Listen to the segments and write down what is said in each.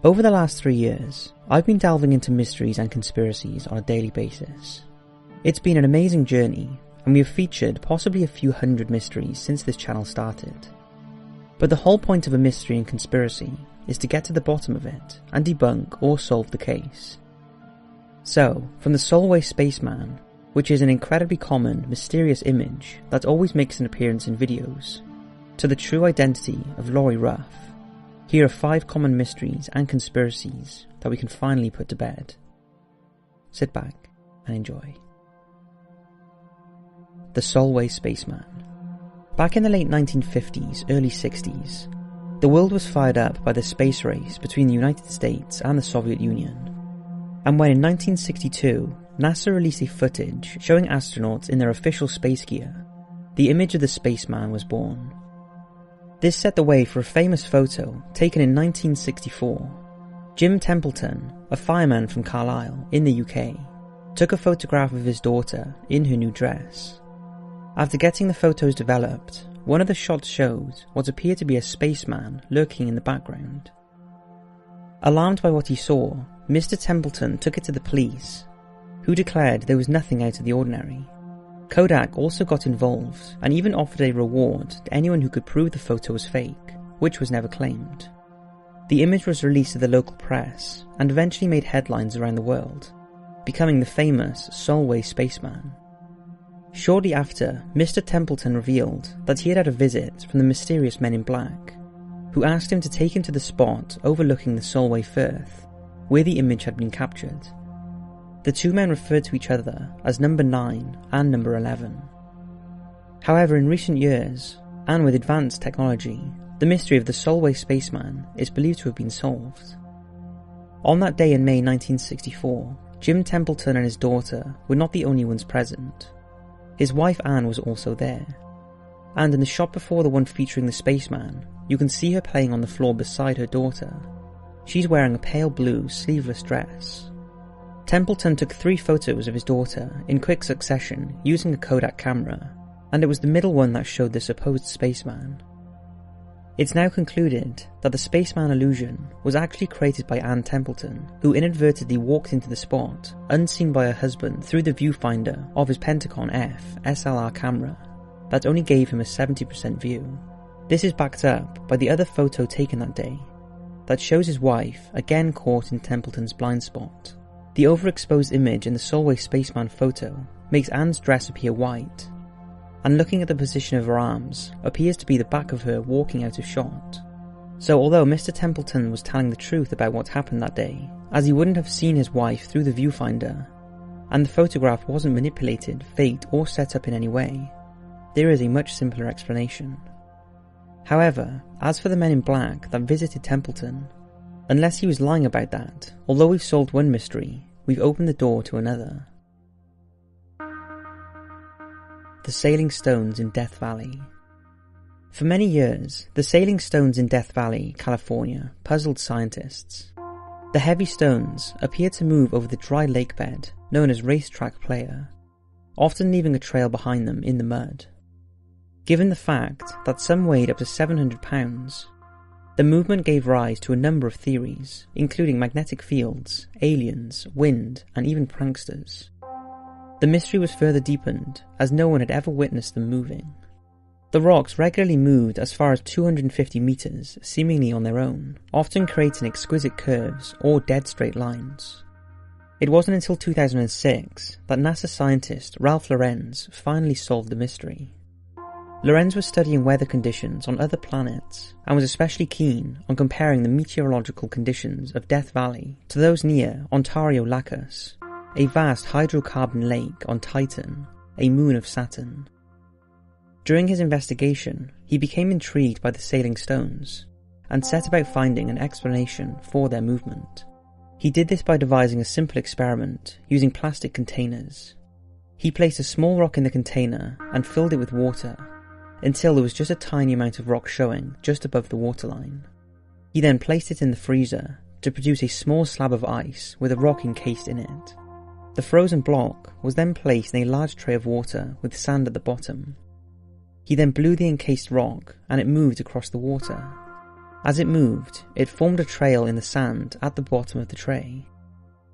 Over the last 3 years, I've been delving into mysteries and conspiracies on a daily basis. It's been an amazing journey, and we have featured possibly a few hundred mysteries since this channel started. But the whole point of a mystery and conspiracy is to get to the bottom of it and debunk or solve the case. So, from the Solway Spaceman, which is an incredibly common, mysterious image that always makes an appearance in videos, to the true identity of Laurie Ruff, here are 5 common mysteries and conspiracies that we can finally put to bed. Sit back and enjoy. The Solway Spaceman. Back in the late 1950s, early 60s, the world was fired up by the space race between the United States and the Soviet Union. And when in 1962, NASA released a footage showing astronauts in their official space gear, the image of the spaceman was born. This set the way for a famous photo taken in 1964. Jim Templeton, a fireman from Carlisle in the UK, took a photograph of his daughter in her new dress. After getting the photos developed, one of the shots showed what appeared to be a spaceman lurking in the background. Alarmed by what he saw, Mr. Templeton took it to the police, who declared there was nothing out of the ordinary. Kodak also got involved and even offered a reward to anyone who could prove the photo was fake, which was never claimed. The image was released to the local press and eventually made headlines around the world, becoming the famous Solway Spaceman. Shortly after, Mr. Templeton revealed that he had had a visit from the mysterious men in black, who asked him to take him to the spot overlooking the Solway Firth, where the image had been captured. The two men referred to each other as number 9 and number 11. However, in recent years, and with advanced technology, the mystery of the Solway Spaceman is believed to have been solved. On that day in May 1964, Jim Templeton and his daughter were not the only ones present. His wife Anne was also there, and in the shot before the one featuring the spaceman, you can see her playing on the floor beside her daughter. She's wearing a pale blue sleeveless dress. Templeton took 3 photos of his daughter in quick succession using a Kodak camera, and it was the middle one that showed the supposed spaceman. It's now concluded that the spaceman illusion was actually created by Anne Templeton, who inadvertently walked into the spot, unseen by her husband through the viewfinder of his Pentagon F SLR camera that only gave him a 70% view. This is backed up by the other photo taken that day, that shows his wife again caught in Templeton's blind spot. The overexposed image in the Solway Spaceman photo makes Anne's dress appear white, and looking at the position of her arms, appears to be the back of her walking out of shot. So although Mr. Templeton was telling the truth about what happened that day, as he wouldn't have seen his wife through the viewfinder, and the photograph wasn't manipulated, faked or set up in any way, there is a much simpler explanation. However, as for the men in black that visited Templeton, unless he was lying about that, although we've solved one mystery, we've opened the door to another. The Sailing Stones in Death Valley. For many years, the sailing stones in Death Valley, California, puzzled scientists. The heavy stones appeared to move over the dry lake bed, known as Racetrack Playa, often leaving a trail behind them in the mud. Given the fact that some weighed up to 700 pounds, the movement gave rise to a number of theories, including magnetic fields, aliens, wind, and even pranksters. The mystery was further deepened, as no one had ever witnessed them moving. The rocks regularly moved as far as 250 meters, seemingly on their own, often creating exquisite curves or dead straight lines. It wasn't until 2006 that NASA scientist Ralph Lorenz finally solved the mystery. Lorenz was studying weather conditions on other planets, and was especially keen on comparing the meteorological conditions of Death Valley to those near Ontario Lacus, a vast hydrocarbon lake on Titan, a moon of Saturn. During his investigation, he became intrigued by the sailing stones, and set about finding an explanation for their movement. He did this by devising a simple experiment using plastic containers. He placed a small rock in the container and filled it with water, until there was just a tiny amount of rock showing just above the waterline. He then placed it in the freezer to produce a small slab of ice with a rock encased in it. The frozen block was then placed in a large tray of water with sand at the bottom. He then blew the encased rock and it moved across the water. As it moved, it formed a trail in the sand at the bottom of the tray.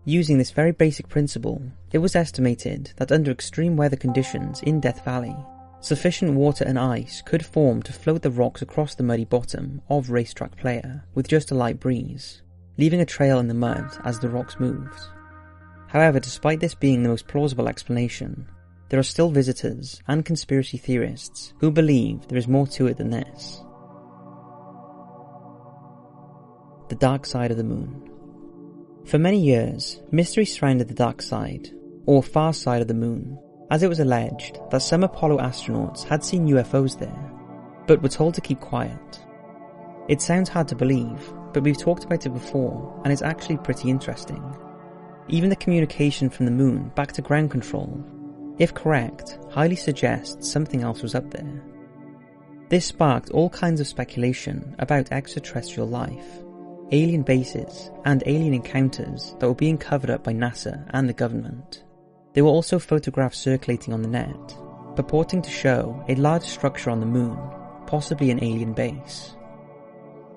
Using this very basic principle, it was estimated that under extreme weather conditions in Death Valley, sufficient water and ice could form to float the rocks across the muddy bottom of Racetrack Player with just a light breeze, leaving a trail in the mud as the rocks moved. However, despite this being the most plausible explanation, there are still visitors and conspiracy theorists who believe there is more to it than this. The dark side of the moon. For many years, mystery surrounded the dark side, or far side of the moon, as it was alleged that some Apollo astronauts had seen UFOs there, but were told to keep quiet. It sounds hard to believe, but we've talked about it before, and it's actually pretty interesting. Even the communication from the moon back to ground control, if correct, highly suggests something else was up there. This sparked all kinds of speculation about extraterrestrial life, alien bases, and alien encounters that were being covered up by NASA and the government. There were also photographs circulating on the net, purporting to show a large structure on the moon, possibly an alien base.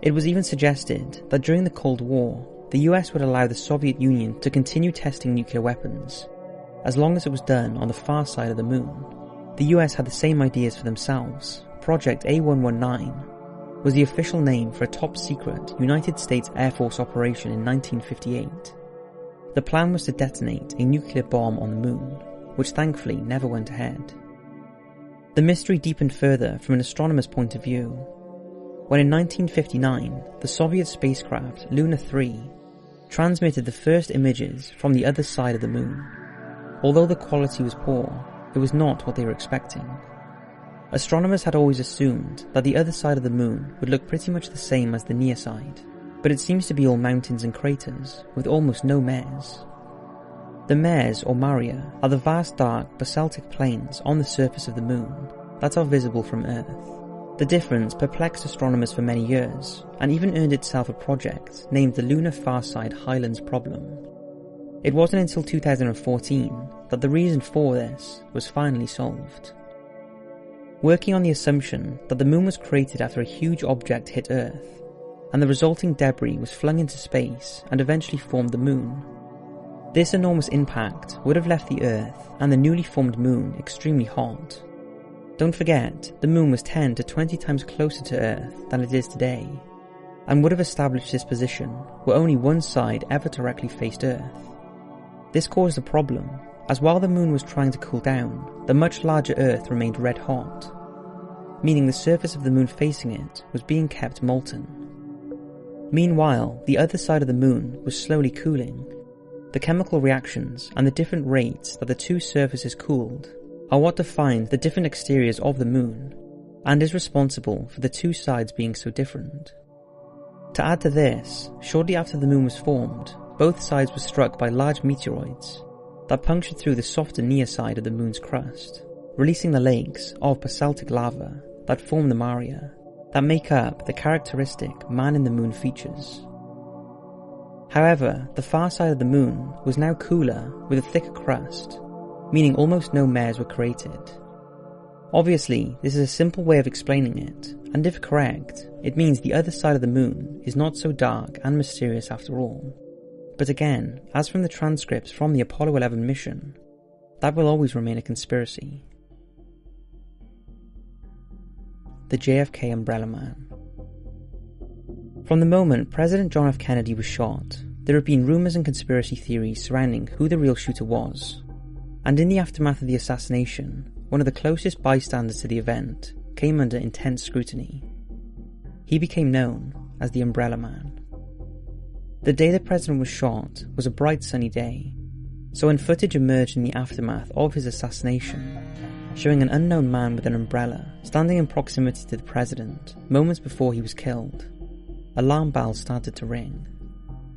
It was even suggested that during the Cold War, the US would allow the Soviet Union to continue testing nuclear weapons, as long as it was done on the far side of the moon. The US had the same ideas for themselves. Project A119 was the official name for a top-secret United States Air Force operation in 1958. The plan was to detonate a nuclear bomb on the moon, which thankfully never went ahead. The mystery deepened further from an astronomer's point of view, when in 1959 the Soviet spacecraft Luna 3 transmitted the first images from the other side of the moon. Although the quality was poor, it was not what they were expecting. Astronomers had always assumed that the other side of the moon would look pretty much the same as the near side, but it seems to be all mountains and craters, with almost no mares. The mares, or maria, are the vast dark basaltic plains on the surface of the moon that are visible from Earth. The difference perplexed astronomers for many years, and even earned itself a project named the Lunar Farside Highlands Problem. It wasn't until 2014 that the reason for this was finally solved. Working on the assumption that the moon was created after a huge object hit Earth, and the resulting debris was flung into space and eventually formed the moon. This enormous impact would have left the Earth and the newly formed moon extremely hot. Don't forget, the moon was 10 to 20 times closer to Earth than it is today, and would have established this position where only one side ever directly faced Earth. This caused a problem, as while the moon was trying to cool down, the much larger Earth remained red hot, meaning the surface of the moon facing it was being kept molten. Meanwhile, the other side of the moon was slowly cooling. The chemical reactions and the different rates that the two surfaces cooled are what define the different exteriors of the moon, and is responsible for the two sides being so different. To add to this, shortly after the moon was formed, both sides were struck by large meteoroids that punctured through the softer near side of the moon's crust, releasing the lakes of basaltic lava that form the maria, that make up the characteristic man-in-the-moon features. However, the far side of the moon was now cooler with a thicker crust, meaning almost no mares were created. Obviously, this is a simple way of explaining it, and if correct, it means the other side of the moon is not so dark and mysterious after all. But again, as from the transcripts from the Apollo 11 mission, that will always remain a conspiracy. The JFK Umbrella Man. From the moment President John F. Kennedy was shot, there have been rumours and conspiracy theories surrounding who the real shooter was, and in the aftermath of the assassination, one of the closest bystanders to the event came under intense scrutiny. He became known as the Umbrella Man. The day the president was shot was a bright sunny day, so when footage emerged in the aftermath of his assassination, showing an unknown man with an umbrella standing in proximity to the president moments before he was killed, alarm bells started to ring,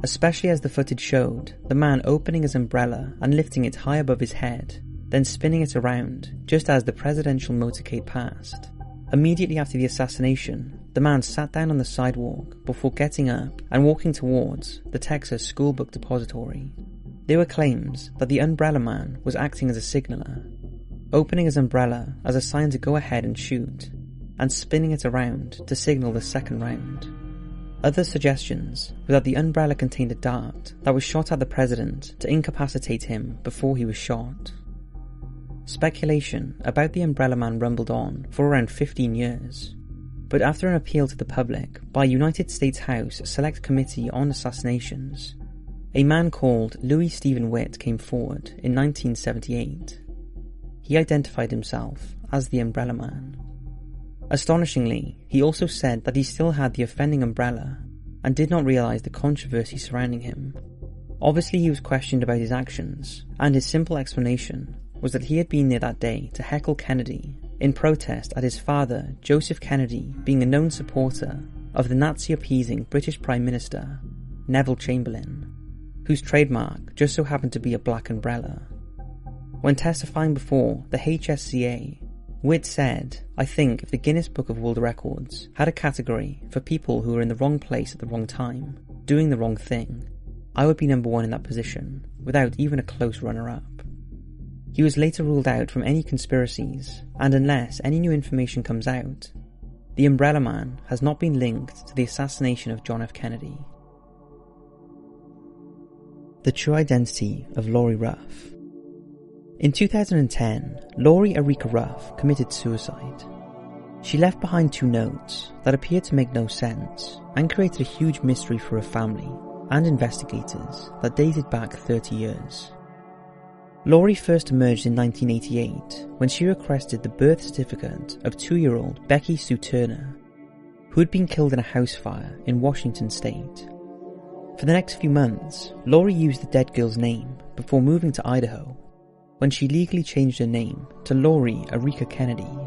especially as the footage showed the man opening his umbrella and lifting it high above his head, then spinning it around just as the presidential motorcade passed. Immediately after the assassination, the man sat down on the sidewalk before getting up and walking towards the Texas School Book Depository. There were claims that the Umbrella Man was acting as a signaller, opening his umbrella as a sign to go ahead and shoot, and spinning it around to signal the second round. Other suggestions were that the umbrella contained a dart that was shot at the president to incapacitate him before he was shot. Speculation about the Umbrella Man rumbled on for around 15 years, but after an appeal to the public by a United States House Select Committee on Assassinations, a man called Louis Stephen Witt came forward in 1978. He identified himself as the Umbrella Man. Astonishingly, he also said that he still had the offending umbrella and did not realise the controversy surrounding him. Obviously he was questioned about his actions, and his simple explanation was that he had been there that day to heckle Kennedy in protest at his father, Joseph Kennedy, being a known supporter of the Nazi-appeasing British Prime Minister, Neville Chamberlain, whose trademark just so happened to be a black umbrella. When testifying before the HSCA, Witt said, "I think if the Guinness Book of World Records had a category for people who were in the wrong place at the wrong time, doing the wrong thing, I would be number one in that position, without even a close runner-up." He was later ruled out from any conspiracies, and unless any new information comes out, the Umbrella Man has not been linked to the assassination of John F. Kennedy. The true identity of Laurie Ruff. In 2010, Laurie Erika Ruff committed suicide. She left behind 2 notes that appeared to make no sense and created a huge mystery for her family and investigators that dated back 30 years. Laurie first emerged in 1988 when she requested the birth certificate of 2-year-old Becky Sue Turner, who had been killed in a house fire in Washington state. For the next few months, Laurie used the dead girl's name before moving to Idaho, when she legally changed her name to Laurie Erika Kennedy.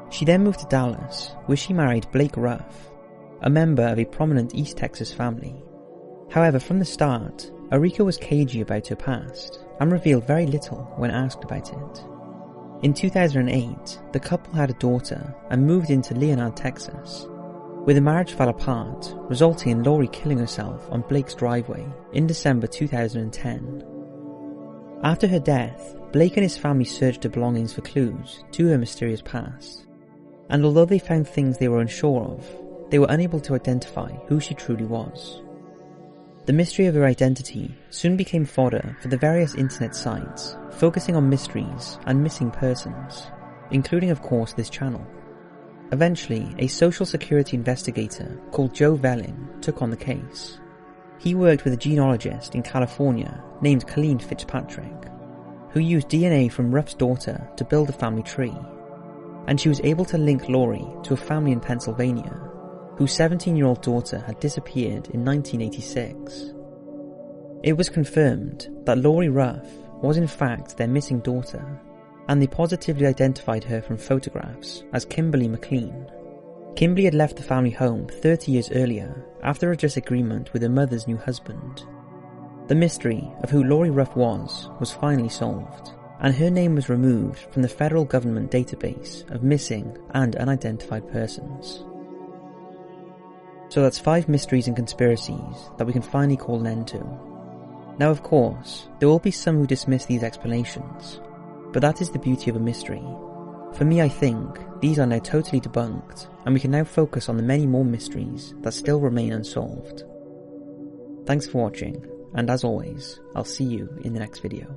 She then moved to Dallas, where she married Blake Ruff, a member of a prominent East Texas family. However, from the start, Erika was cagey about her past and revealed very little when asked about it. In 2008, the couple had a daughter and moved into Leonard, Texas, where the marriage fell apart, resulting in Laurie killing herself on Blake's driveway in December 2010. After her death, Blake and his family searched her belongings for clues to her mysterious past, and although they found things they were unsure of, they were unable to identify who she truly was. The mystery of her identity soon became fodder for the various internet sites focusing on mysteries and missing persons, including of course this channel. Eventually, a social security investigator called Joe Velling took on the case. He worked with a genealogist in California named Colleen Fitzpatrick, who used DNA from Ruff's daughter to build a family tree, and she was able to link Laurie to a family in Pennsylvania, whose 17-year-old daughter had disappeared in 1986. It was confirmed that Laurie Ruff was in fact their missing daughter, and they positively identified her from photographs as Kimberly McLean. Kimberly had left the family home 30 years earlier after a disagreement with her mother's new husband. The mystery of who Laurie Ruff was finally solved, and her name was removed from the federal government database of missing and unidentified persons. So that's 5 mysteries and conspiracies that we can finally call an end to. Now of course, there will be some who dismiss these explanations, but that is the beauty of a mystery. For me, I think these are now totally debunked, and we can now focus on the many more mysteries that still remain unsolved. Thanks for watching, and as always, I'll see you in the next video.